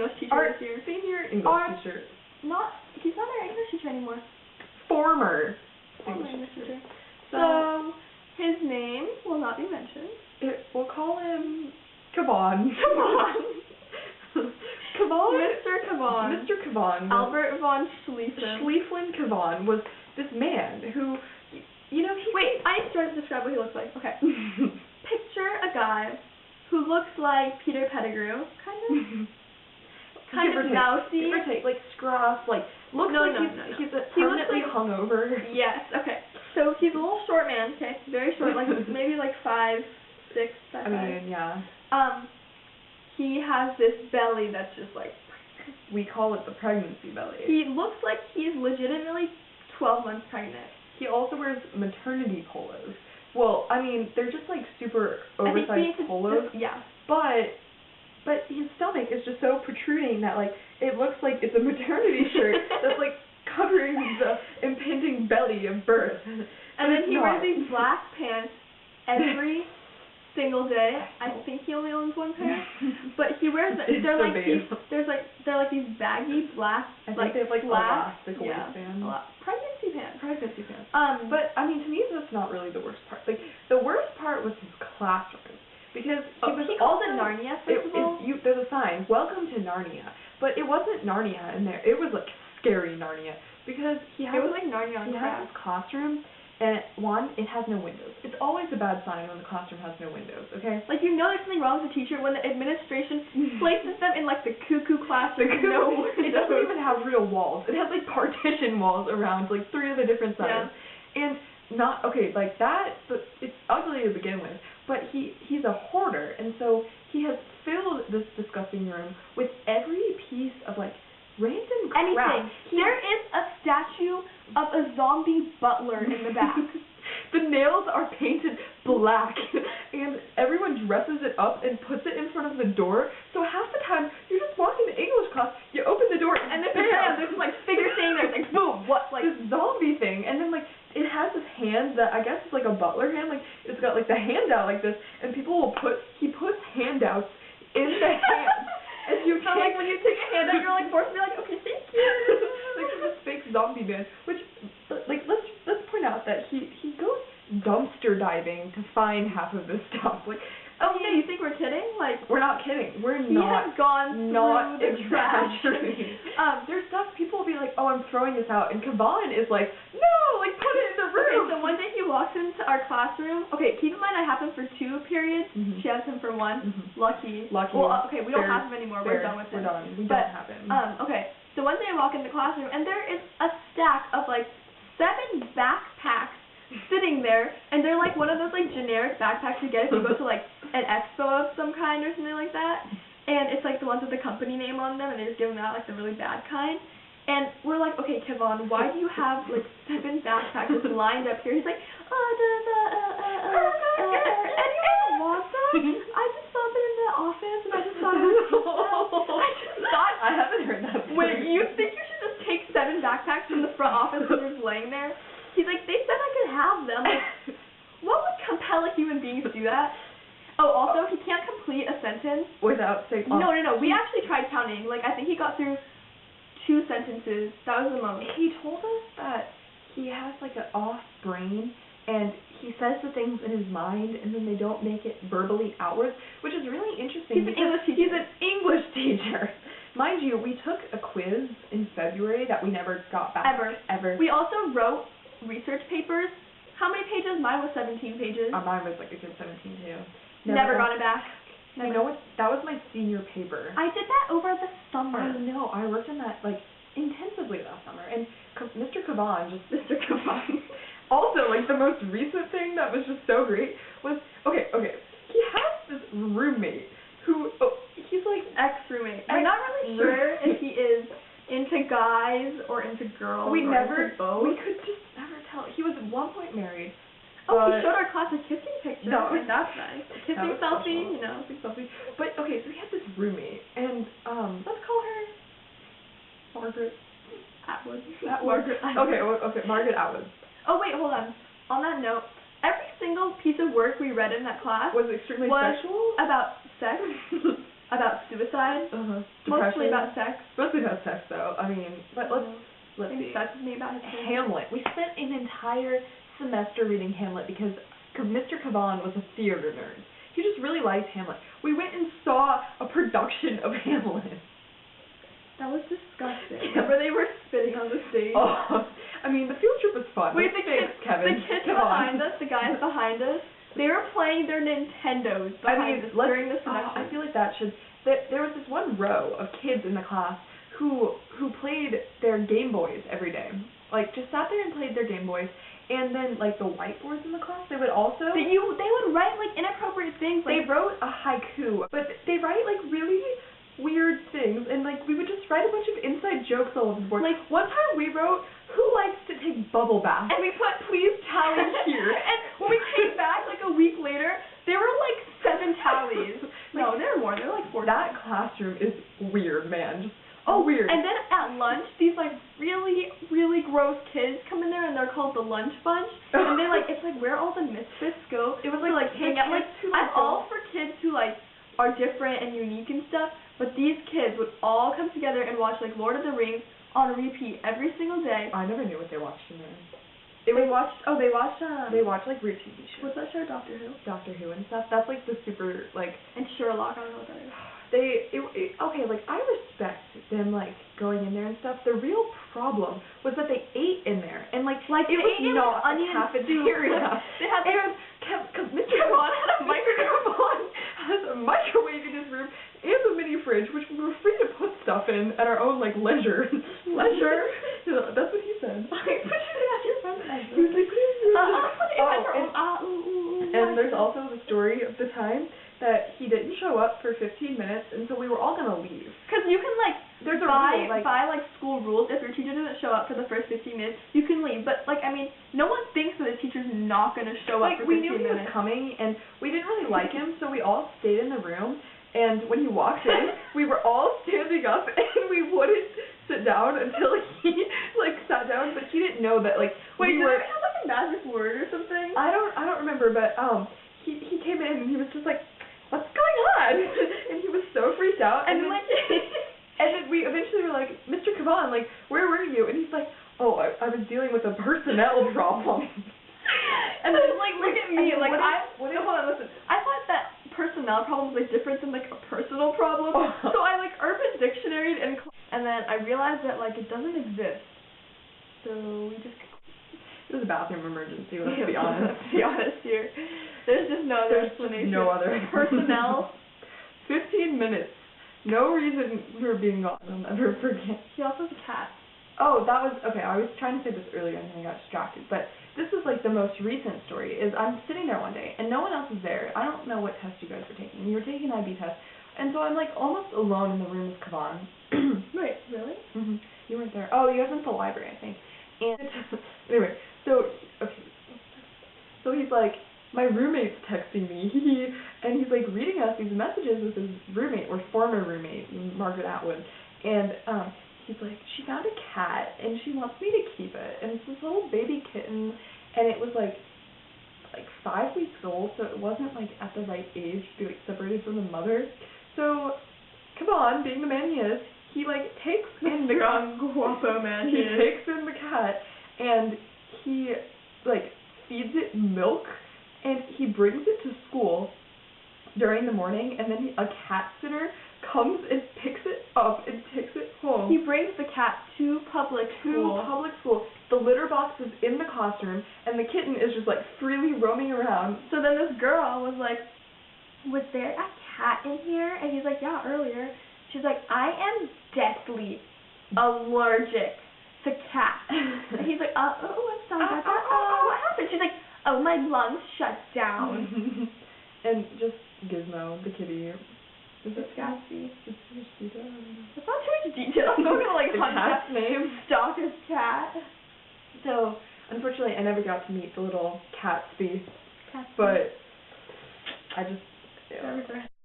English teacher Our this year. senior English teacher. He's not our English teacher anymore. Former English teacher. So, his name will not be mentioned. We'll call him Cavan. Mr. Cavan. Mr. Cavan. Albert von Schlieffen. Schlieffen Cavan was this man who, you know, Wait, I need to describe what he looks like. Okay. Picture a guy who looks like Peter Pettigrew, kind of mousy. Give or take, like scruff, like looks he's permanently hungover. Yes. Okay. So he's a little short man. Okay, very short, like maybe like 5'6", 5'5". I mean, yeah. He has this belly that's just like. We call it the pregnancy belly. He looks like he's legitimately 12 months pregnant. He also wears maternity polos. Well, I mean, they're just like super oversized polos. Yeah. But his stomach is just so protruding that like it looks like it's a maternity shirt that's like covering the impending belly of birth. And then he wears these black pants every single day. I think he only owns one pair, but he wears they're like these baggy black they have like elastic waistbands. Pregnancy pants. But I mean, to me, that's not really the worst part. Like the worst part was his classroom because he called it Narnia. First of all, there's a sign, "Welcome to Narnia," but it wasn't Narnia in there. It was like scary Narnia because it was like Narnia on crack. His classroom. And it has no windows. It's always a bad sign when the classroom has no windows, okay? Like, you know there's something wrong with the teacher when the administration places them in, like, the cuckoo classroom. It doesn't even have real walls. It has, like, partition walls around, like, 3 of the different sides. Yeah. And but it's ugly to begin with. But he's a hoarder, and so he has filled this disgusting room with every piece of, like, random crap. Anything. There is a statue of a zombie butler in the back. The nails are painted black, and everyone dresses it up and puts it in front of the door. So half the time, you're just walking to English class, you open the door, and there's this like figure standing there, like boom, what, like this zombie thing, and then like it has this hand that I guess is like a butler hand, like it's got like the hand out like this, and he puts handouts in the hand. And you kind of like when you take a handout, you're like forced to be like, okay, thank you. Like this fake zombie man, which like let's point out that he goes dumpster diving to find half of this stuff. Like, yeah, you think we're kidding? Like, we're not kidding. He has gone not through the trash. There's stuff people will be like, oh, I'm throwing this out, and Cavan is like, no, like put it in the room. Okay, so one day he walks into our classroom. Okay, keep in mind I have him for 2 periods. Mm-hmm. She has him for 1. Mm-hmm. Lucky. Well, okay, we don't have him anymore. We're done with him. We're done. We don't have him. Okay, so one day I walk in the classroom, and there is a stack of like 7 backpacks sitting there, and they're like one of those like generic backpacks you get if you go to like an expo of some kind or something like that, and it's like the ones with the company name on them, and they just give them out like the really bad kind. And we're like, okay, Cavan, why do you have like 7 backpacks just lined up here? He's like, anyone want them? I just saw them in the office, and I just thought it was I haven't heard that before. Wait, you think you should just take 7 backpacks from the front office and just laying there? He's like, they said I could have them. Like, what would compel a human being to do that? Oh, also, he can't complete a sentence without saying. No. We actually tried counting. Like, I think he got through 2 sentences. That was the most. He told us that he has like an off brain, and he says the things in his mind, and then they don't make it verbally outwards, which is really interesting. He's an English teacher. Mind you, we took a quiz in February that we never got back. Ever. We also wrote research papers. How many pages? Mine was 17 pages. Mine was like a good 17 too. Never got it back. You know what? That was my senior paper. I did that over the summer. I know. I worked on that like intensively last summer. And Mr. Cavan. Also, like the most recent thing that was just so great was okay. He has this roommate who he's like ex-roommate. We're not really sure if he is into guys or into girls. We both. We could just never tell. He was at one point married. Oh, he showed our class a kissing picture. That's nice. Kissing selfie, selfie. But okay, so he had this roommate, and let's call her Margaret Atwood. Okay, Margaret Atwood. Oh wait, hold on. On that note, every single piece of work we read in that class was extremely sexual. About sex. about suicide. Mostly about sex. Mostly about sex, though. I mean, but let's see. That's me about his Hamlet. We spent an entire semester reading Hamlet because Mr. Caban was a theater nerd. He just really liked Hamlet. We went and saw a production of Hamlet. That was disgusting. Remember they were spitting on the stage? Oh, I mean, the field trip was fun. Wait, the kids behind us, the guys behind us, they were playing their Nintendos behind us during the semester. I feel like that should... There was this one row of kids in the class who played their Game Boys every day. Like, just sat there and played their Game Boys. And then, like, the whiteboards in the class, they would also... They would write, like, inappropriate things. They wrote a haiku, but they write, like, really weird things, and, like, we would just write a bunch of inside jokes all over the board. Like, one time we wrote, who likes to take bubble baths? And we put, please tally here. And when we came back, like, a week later, there were, like, 7 tallies. No, there were more. There were, like, 4. That classroom is weird, man. Just weird. And then at lunch, these, like, really, really gross kids come in there, and they're called the lunch bunch. And they, like, it's like where all the misfits go. It was like hang out. Like, I'm all for kids who, like, are different and unique and stuff, but these kids would all come together and watch, like, Lord of the Rings on repeat every single day. I never knew what they watched in there. They watched like weird TV shows. What's that show? Doctor Who? Doctor Who and stuff. That's like the super, like... And Sherlock, I don't know what that is. Okay, like, I respect them, like, going in there and stuff. The real problem was that they ate in there. And, like it was not a cafeteria. They had because Mr. Caban had a microwave. Has a microwave in his room and a mini fridge, which we were free to put stuff in at our own, like, leisure. Leisure? That's what he said. Put it at your front leisure. He was like, put it in your and there's also also the story of the time that he didn't show up for 15 minutes, and so we were all gonna leave. Because you can, like, there's a rule, by school rules, if your teacher doesn't show up for the first 15 minutes, you can leave. But, like, I mean, no one thinks that a teacher's not gonna show up for 15 minutes. We knew he was coming, and we didn't really like him, so we all stayed in the room. And when he walked in, we were all standing up, and we wouldn't sit down until he, like, sat down. But he didn't know that, like, we were... Did we have, like, a magic word or something? I don't remember, but he came in and he was just like, what's going on? And he was so freaked out. And then, like, and then we eventually were like, Mr. Caban, like, where were you? And he's like, oh, I was dealing with a personnel problem. And then, like, look at me, like, hold on, listen. I thought that personnel problem was, like, different than, like, a personal problem. So I, like, Urban Dictionary'd and then I realized that, like, it doesn't exist. So we just... It was a bathroom emergency, let's be honest. Let's be honest here. There's just no other explanation. No other. Personnel. 15 minutes. No reason for being gone. I'll never forget. He also has a cat. Oh, that was... Okay, I was trying to say this earlier and then I got distracted. But this is, like, the most recent story. Is I'm sitting there one day and no one else is there. I don't know what test you guys were taking. You were taking an IB test. And so I'm, like, almost alone in the room with Caban. Wait, really? Mm-hmm. You weren't there. Oh, you guys went to the library, I think. And anyway, so he's like, my roommate's texting me, and he's like reading us these messages with his roommate, or former roommate, Margaret Atwood, and he's like, she found a cat, and she wants me to keep it, and it's this little baby kitten, and it was like 5 weeks old, so it wasn't like at the right age to be like separated from the mother. So Caban, being the man he is, he like takes in the guapo man. He takes in the cat and he like feeds it milk and he brings it to school during the morning, and then a cat sitter comes and picks it up and takes it home. He brings the cat to public school. The litter box is in the classroom and the kitten is just like freely roaming around. So then this girl was like, was there a cat in here? And he's like, yeah, earlier. She's like, I am deathly allergic to cats. And he's like, I'm sorry about that. What happened? She's like, oh, my lungs shut down. And just Gizmo, the kitty. It's Gatsby. That's not too much detail. I'm not gonna like hunt that name. Stalk his cat. So, unfortunately, I never got to meet the little Catsby. But I just...